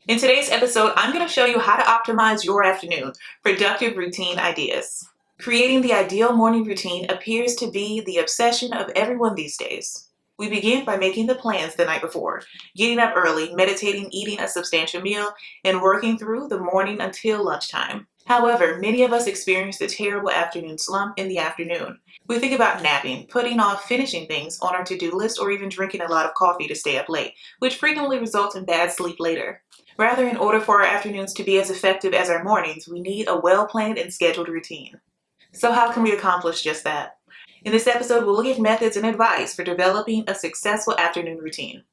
In today's episode, I'm going to show you how to optimize your afternoon. Productive routine ideas. Creating the ideal morning routine appears to be the obsession of everyone these days. We begin by making the plans the night before, getting up early, meditating, eating a substantial meal, and working through the morning until lunchtime. However, many of us experience the terrible afternoon slump in the afternoon. We think about napping, putting off finishing things on our to-do list, or even drinking a lot of coffee to stay up late, which frequently results in bad sleep later. Rather, in order for our afternoons to be as effective as our mornings, we need a well-planned and scheduled routine. So how can we accomplish just that? In this episode, we'll look at methods and advice for developing a successful afternoon routine.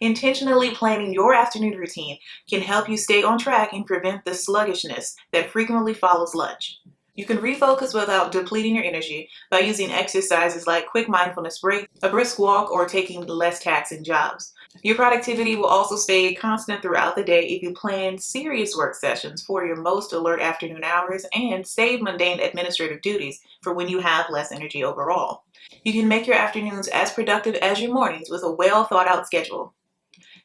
Intentionally planning your afternoon routine can help you stay on track and prevent the sluggishness that frequently follows lunch. You can refocus without depleting your energy by using exercises like quick mindfulness breaks, a brisk walk, or taking less taxing jobs. Your productivity will also stay constant throughout the day if you plan serious work sessions for your most alert afternoon hours and save mundane administrative duties for when you have less energy overall. You can make your afternoons as productive as your mornings with a well thought out schedule.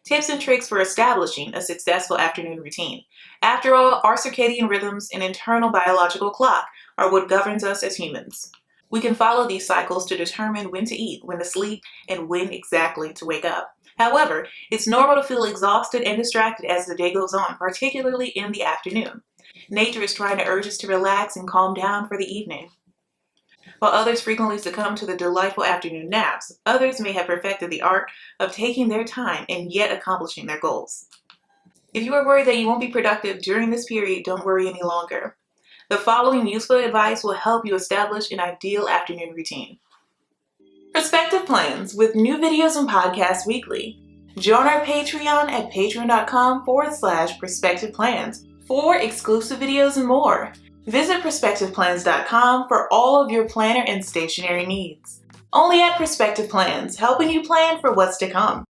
Tips and tricks for establishing a successful afternoon routine. After all, our circadian rhythms and internal biological clock are what governs us as humans. We can follow these cycles to determine when to eat, when to sleep, and when exactly to wake up. However, it's normal to feel exhausted and distracted as the day goes on, particularly in the afternoon. Nature is trying to urge us to relax and calm down for the evening. While others frequently succumb to the delightful afternoon naps, others may have perfected the art of taking their time and yet accomplishing their goals. If you are worried that you won't be productive during this period, don't worry any longer. The following useful advice will help you establish an ideal afternoon routine. Perspective plans with new videos and podcasts weekly. Join our Patreon at patreon.com/perspective plans for exclusive videos and more. Visit perspectiveplans.com for all of your planner and stationery needs. Only at Perspective Plans, helping you plan for what's to come.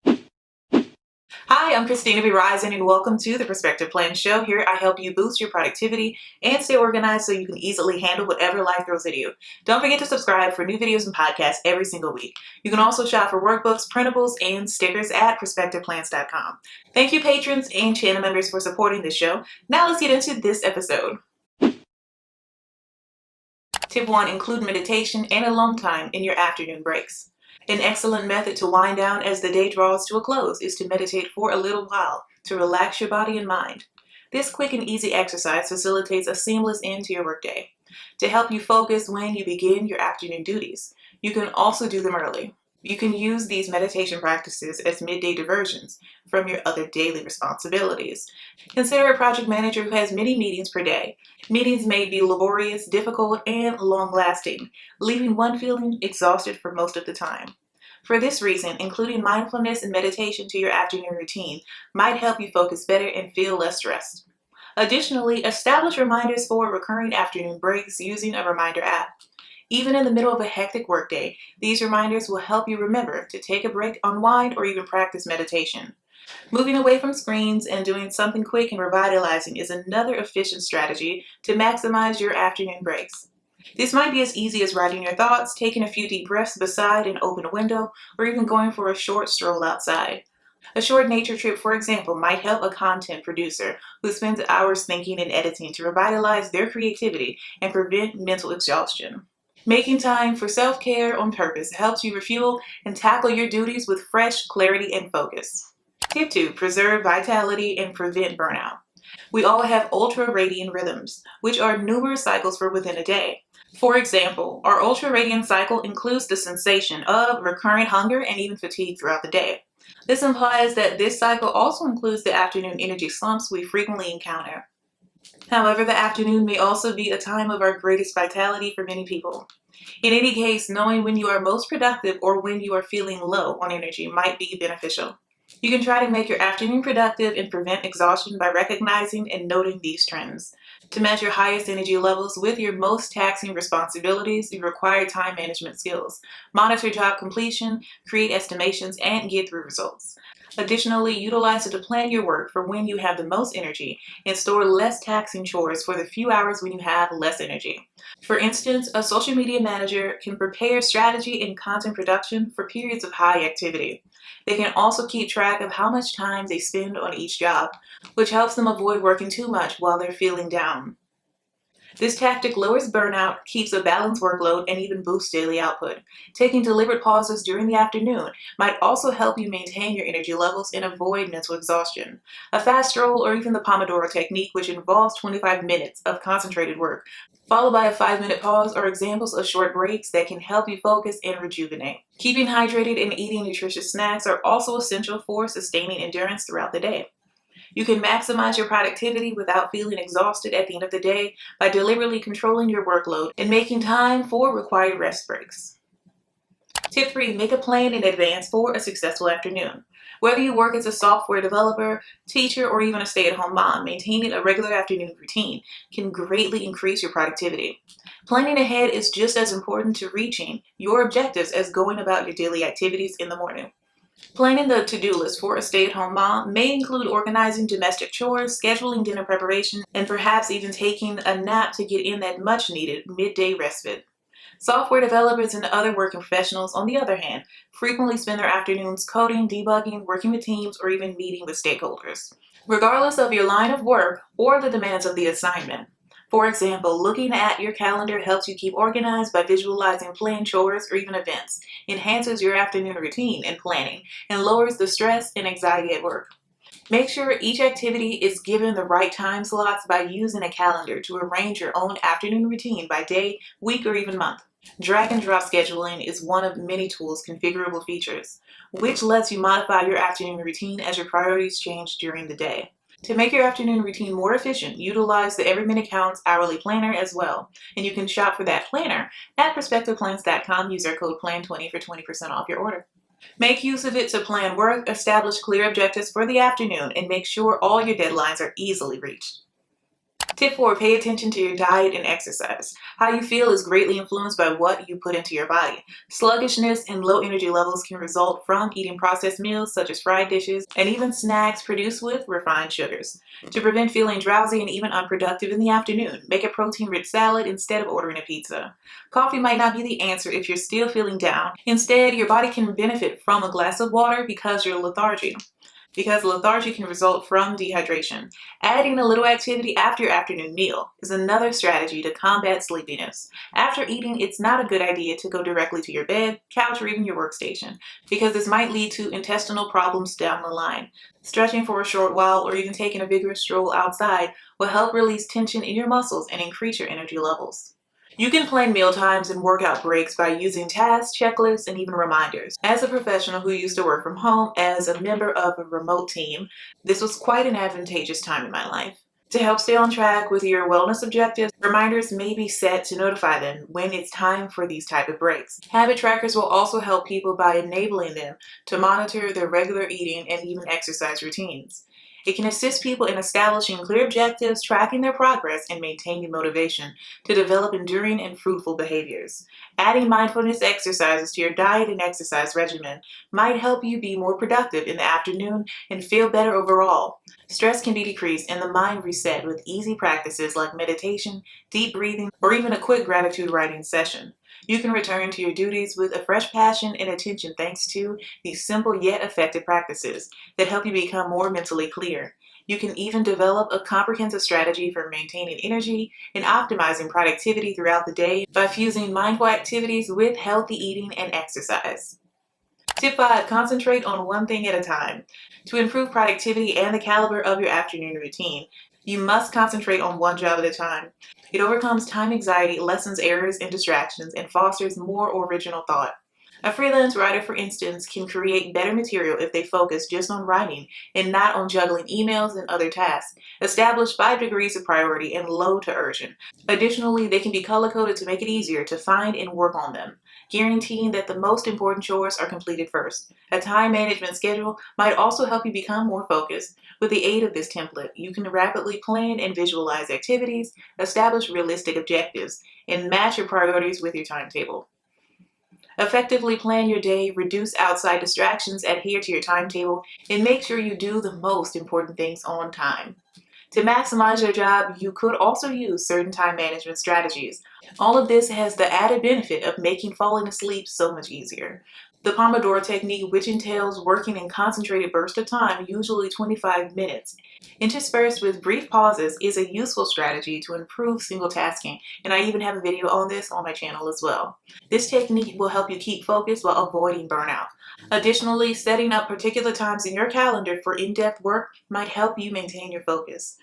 Hi, I'm Christina B. Rising, and welcome to the Perspective Plan Show. Here I help you boost your productivity and stay organized so you can easily handle whatever life throws at you. Don't forget to subscribe for new videos and podcasts every single week. You can also shop for workbooks, printables, and stickers at perspectiveplans.com. Thank you, patrons and channel members, for supporting this show. Now let's get into this episode. Tip 1. Include meditation and alone time in your afternoon breaks. An excellent method to wind down as the day draws to a close is to meditate for a little while to relax your body and mind. This quick and easy exercise facilitates a seamless end to your workday to help you focus when you begin your afternoon duties. You can also do them early. You can use these meditation practices as midday diversions from your other daily responsibilities. Consider a project manager who has many meetings per day. Meetings may be laborious, difficult, and long-lasting, leaving one feeling exhausted for most of the time. For this reason, including mindfulness and meditation to your afternoon routine might help you focus better and feel less stressed. Additionally, establish reminders for recurring afternoon breaks using a reminder app. Even in the middle of a hectic workday, these reminders will help you remember to take a break, unwind, or even practice meditation. Moving away from screens and doing something quick and revitalizing is another efficient strategy to maximize your afternoon breaks. This might be as easy as writing your thoughts, taking a few deep breaths beside an open window, or even going for a short stroll outside. A short nature trip, for example, might help a content producer who spends hours thinking and editing to revitalize their creativity and prevent mental exhaustion. Making time for self-care on purpose helps you refuel and tackle your duties with fresh clarity and focus. Tip 2. Preserve vitality and prevent burnout. We all have ultradian rhythms, which are numerous cycles for within a day. For example, our ultradian cycle includes the sensation of recurrent hunger and even fatigue throughout the day. This implies that this cycle also includes the afternoon energy slumps we frequently encounter. However, the afternoon may also be a time of our greatest vitality for many people. In any case, knowing when you are most productive or when you are feeling low on energy might be beneficial. You can try to make your afternoon productive and prevent exhaustion by recognizing and noting these trends. To match your highest energy levels with your most taxing responsibilities, you require time management skills. Monitor job completion, create estimations, and get through results. Additionally, utilize it to plan your work for when you have the most energy and store less taxing chores for the few hours when you have less energy. For instance, a social media manager can prepare strategy and content production for periods of high activity. They can also keep track of how much time they spend on each job, which helps them avoid working too much while they're feeling down. This tactic lowers burnout, keeps a balanced workload, and even boosts daily output. Taking deliberate pauses during the afternoon might also help you maintain your energy levels and avoid mental exhaustion. A fast stroll or even the Pomodoro technique, which involves 25 minutes of concentrated work, followed by a 5-minute pause, are examples of short breaks that can help you focus and rejuvenate. Keeping hydrated and eating nutritious snacks are also essential for sustaining endurance throughout the day. You can maximize your productivity without feeling exhausted at the end of the day by deliberately controlling your workload and making time for required rest breaks. Tip 3. Make a plan in advance for a successful afternoon. Whether you work as a software developer, teacher, or even a stay-at-home mom, maintaining a regular afternoon routine can greatly increase your productivity. Planning ahead is just as important to reaching your objectives as going about your daily activities in the morning. Planning the to-do list for a stay-at-home mom may include organizing domestic chores, scheduling dinner preparation, and perhaps even taking a nap to get in that much-needed midday respite. Software developers and other working professionals, on the other hand, frequently spend their afternoons coding, debugging, working with teams, or even meeting with stakeholders. Regardless of your line of work or the demands of the assignment. For example, looking at your calendar helps you keep organized by visualizing planned chores or even events, enhances your afternoon routine and planning, and lowers the stress and anxiety at work. Make sure each activity is given the right time slots by using a calendar to arrange your own afternoon routine by day, week, or even month. Drag and drop scheduling is one of many tools' configurable features, which lets you modify your afternoon routine as your priorities change during the day. To make your afternoon routine more efficient, utilize the Every Minute Counts hourly planner as well, and you can shop for that planner at perspectiveplans.com. Use our code PLAN20 for 20% off your order. Make use of it to plan work, establish clear objectives for the afternoon, and make sure all your deadlines are easily reached. Tip 4. Pay attention to your diet and exercise. How you feel is greatly influenced by what you put into your body. Sluggishness and low energy levels can result from eating processed meals such as fried dishes and even snacks produced with refined sugars. To prevent feeling drowsy and even unproductive in the afternoon, make a protein-rich salad instead of ordering a pizza. Coffee might not be the answer if you're still feeling down. Instead, your body can benefit from a glass of water because lethargy can result from dehydration. Adding a little activity after your afternoon meal is another strategy to combat sleepiness. After eating, it's not a good idea to go directly to your bed, couch, or even your workstation, because this might lead to intestinal problems down the line. Stretching for a short while or even taking a vigorous stroll outside will help release tension in your muscles and increase your energy levels. You can plan meal times and workout breaks by using tasks, checklists, and even reminders. As a professional who used to work from home as a member of a remote team, this was quite an advantageous time in my life. To help stay on track with your wellness objectives, reminders may be set to notify them when it's time for these type of breaks. Habit trackers will also help people by enabling them to monitor their regular eating and even exercise routines. It can assist people in establishing clear objectives, tracking their progress, and maintaining motivation to develop enduring and fruitful behaviors. Adding mindfulness exercises to your diet and exercise regimen might help you be more productive in the afternoon and feel better overall. Stress can be decreased and the mind reset with easy practices like meditation, deep breathing, or even a quick gratitude writing session. You can return to your duties with a fresh passion and attention thanks to these simple yet effective practices that help you become more mentally clear. You can even develop a comprehensive strategy for maintaining energy and optimizing productivity throughout the day by fusing mindful activities with healthy eating and exercise. Tip 5. Concentrate on one thing at a time. To improve productivity and the caliber of your afternoon routine, you must concentrate on one job at a time. It overcomes time anxiety, lessens errors and distractions, and fosters more original thought. A freelance writer, for instance, can create better material if they focus just on writing and not on juggling emails and other tasks. Establish 5 degrees of priority and low to urgent. Additionally, they can be color-coded to make it easier to find and work on them, guaranteeing that the most important chores are completed first. A time management schedule might also help you become more focused. With the aid of this template, you can rapidly plan and visualize activities, establish realistic objectives, and match your priorities with your timetable. Effectively plan your day, reduce outside distractions, adhere to your timetable, and make sure you do the most important things on time. To maximize your job, you could also use certain time management strategies. All of this has the added benefit of making falling asleep so much easier. The Pomodoro technique, which entails working in concentrated bursts of time, usually 25 minutes, interspersed with brief pauses, is a useful strategy to improve single tasking, and I even have a video on this on my channel as well. This technique will help you keep focused while avoiding burnout. Additionally, setting up particular times in your calendar for in-depth work might help you maintain your focus.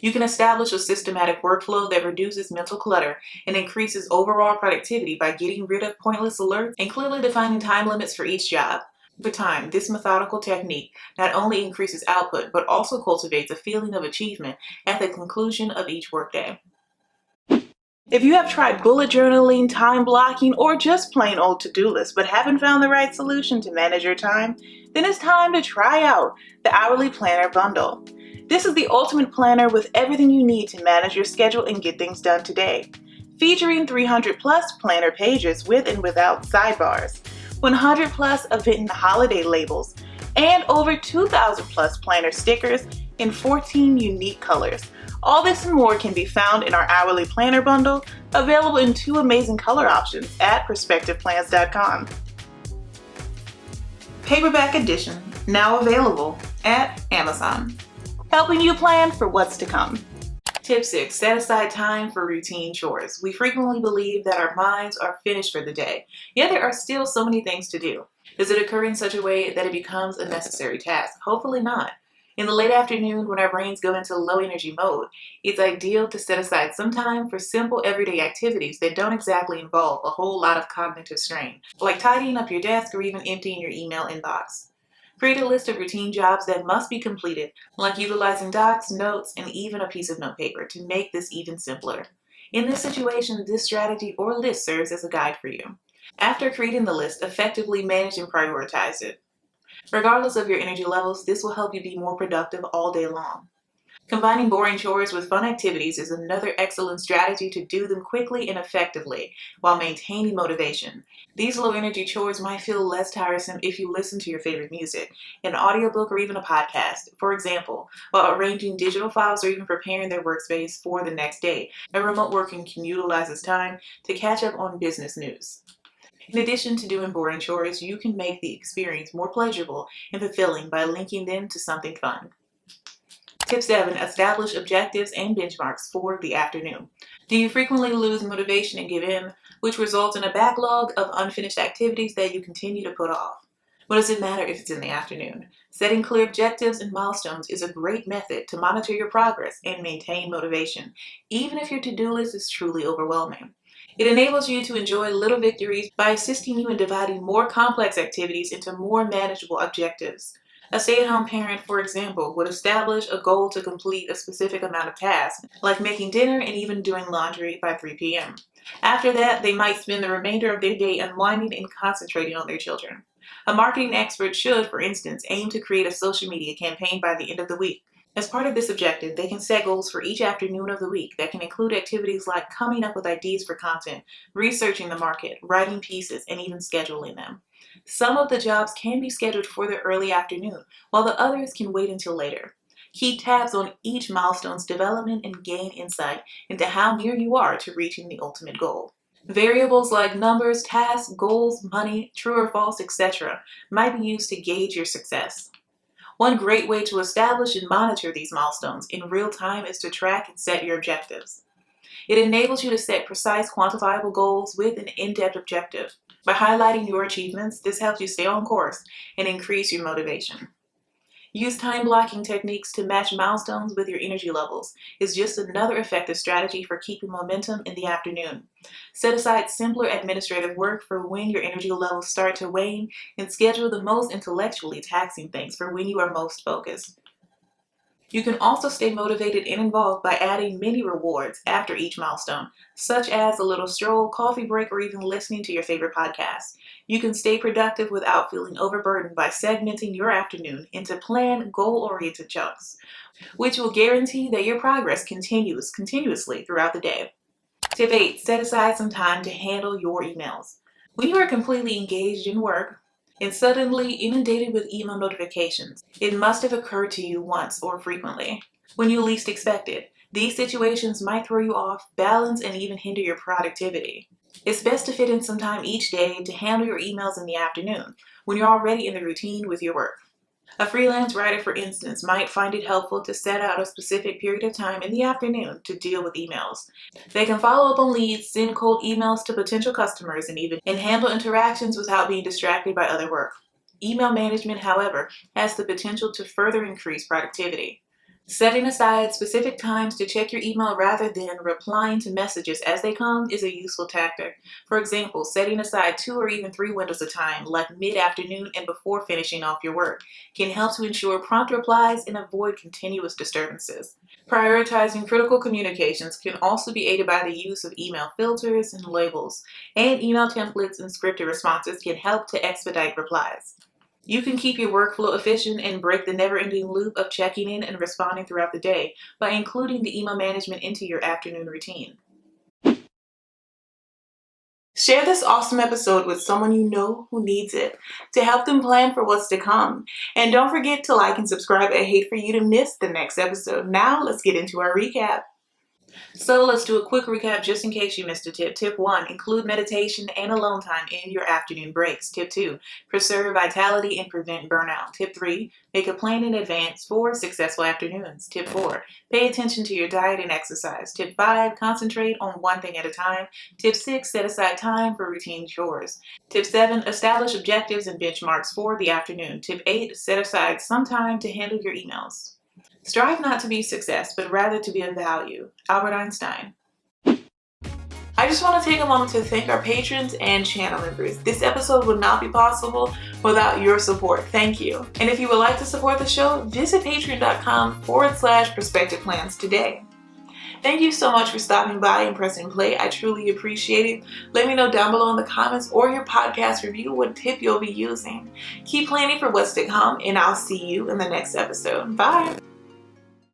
You can establish a systematic workflow that reduces mental clutter and increases overall productivity by getting rid of pointless alerts and clearly defining time limits for each job. Over time, this methodical technique not only increases output but also cultivates a feeling of achievement at the conclusion of each workday. If you have tried bullet journaling, time blocking, or just plain old to-do lists but haven't found the right solution to manage your time, then it's time to try out the Hourly Planner Bundle. This is the ultimate planner with everything you need to manage your schedule and get things done today. Featuring 300 plus planner pages with and without sidebars, 100 plus event and holiday labels, and over 2,000 plus planner stickers in 14 unique colors. All this and more can be found in our Hourly Planner Bundle, available in 2 amazing color options at perspectiveplans.com. Paperback edition, now available at Amazon. Helping you plan for what's to come. Tip 6. Set aside time for routine chores. We frequently believe that our minds are finished for the day, yet there are still so many things to do. Does it occur in such a way that it becomes a necessary task? Hopefully not. In the late afternoon, when our brains go into low energy mode, it's ideal to set aside some time for simple everyday activities that don't exactly involve a whole lot of cognitive strain, like tidying up your desk or even emptying your email inbox. Create a list of routine jobs that must be completed, like utilizing docs, notes, and even a piece of notepaper to make this even simpler. In this situation, this strategy or list serves as a guide for you. After creating the list, effectively manage and prioritize it. Regardless of your energy levels, this will help you be more productive all day long. Combining boring chores with fun activities is another excellent strategy to do them quickly and effectively while maintaining motivation. These low-energy chores might feel less tiresome if you listen to your favorite music, an audiobook, or even a podcast. For example, while arranging digital files or even preparing their workspace for the next day, a remote worker can utilize this time to catch up on business news. In addition to doing boring chores, you can make the experience more pleasurable and fulfilling by linking them to something fun. Tip 7. Establish objectives and benchmarks for the afternoon. Do you frequently lose motivation and give in, which results in a backlog of unfinished activities that you continue to put off? What does it matter if it's in the afternoon? Setting clear objectives and milestones is a great method to monitor your progress and maintain motivation, even if your to-do list is truly overwhelming. It enables you to enjoy little victories by assisting you in dividing more complex activities into more manageable objectives. A stay-at-home parent, for example, would establish a goal to complete a specific amount of tasks, like making dinner and even doing laundry by 3 p.m. After that, they might spend the remainder of their day unwinding and concentrating on their children. A marketing expert should, for instance, aim to create a social media campaign by the end of the week. As part of this objective, they can set goals for each afternoon of the week that can include activities like coming up with ideas for content, researching the market, writing pieces, and even scheduling them. Some of the jobs can be scheduled for the early afternoon, while the others can wait until later. Keep tabs on each milestone's development and gain insight into how near you are to reaching the ultimate goal. Variables like numbers, tasks, goals, money, true or false, etc. might be used to gauge your success. One great way to establish and monitor these milestones in real time is to track and set your objectives. It enables you to set precise, quantifiable goals with an in-depth objective. By highlighting your achievements, this helps you stay on course and increase your motivation. Use time blocking techniques to match milestones with your energy levels is just another effective strategy for keeping momentum in the afternoon. Set aside simpler administrative work for when your energy levels start to wane and schedule the most intellectually taxing things for when you are most focused. You can also stay motivated and involved by adding mini rewards after each milestone, such as a little stroll, coffee break, or even listening to your favorite podcast. You can stay productive without feeling overburdened by segmenting your afternoon into planned, goal-oriented chunks, which will guarantee that your progress continues continuously throughout the day. Tip 8. Set aside some time to handle your emails. When you are completely engaged in work, and suddenly inundated with email notifications, it must have occurred to you once or frequently, when you least expect it. These situations might throw you off balance and even hinder your productivity. It's best to fit in some time each day to handle your emails in the afternoon, when you're already in the routine with your work. A freelance writer, for instance, might find it helpful to set out a specific period of time in the afternoon to deal with emails. They can follow up on leads, send cold emails to potential customers, and handle interactions without being distracted by other work. Email management, however, has the potential to further increase productivity. Setting aside specific times to check your email rather than replying to messages as they come is a useful tactic. For example, setting aside 2 or even 3 windows of time, like mid-afternoon and before finishing off your work, can help to ensure prompt replies and avoid continuous disturbances. Prioritizing critical communications can also be aided by the use of email filters and labels, and email templates and scripted responses can help to expedite replies. You can keep your workflow efficient and break the never-ending loop of checking in and responding throughout the day by including the email management into your afternoon routine. Share this awesome episode with someone you know who needs it to help them plan for what's to come. And don't forget to like and subscribe. I hate for you to miss the next episode. Now let's get into our recap. So let's do a quick recap just in case you missed a tip. Tip 1, include meditation and alone time in your afternoon breaks. Tip 2, preserve vitality and prevent burnout. Tip 3, make a plan in advance for successful afternoons. Tip 4, pay attention to your diet and exercise. Tip 5, concentrate on one thing at a time. Tip 6, set aside time for routine chores. Tip 7, establish objectives and benchmarks for the afternoon. Tip 8, set aside some time to handle your emails. Strive not to be success, but rather to be of value. Albert Einstein. I just want to take a moment to thank our patrons and channel members. This episode would not be possible without your support. Thank you. And if you would like to support the show, visit patreon.com/perspective plans today. Thank you so much for stopping by and pressing play. I truly appreciate it. Let me know down below in the comments or your podcast review what tip you'll be using. Keep planning for what's to come, and I'll see you in the next episode. Bye.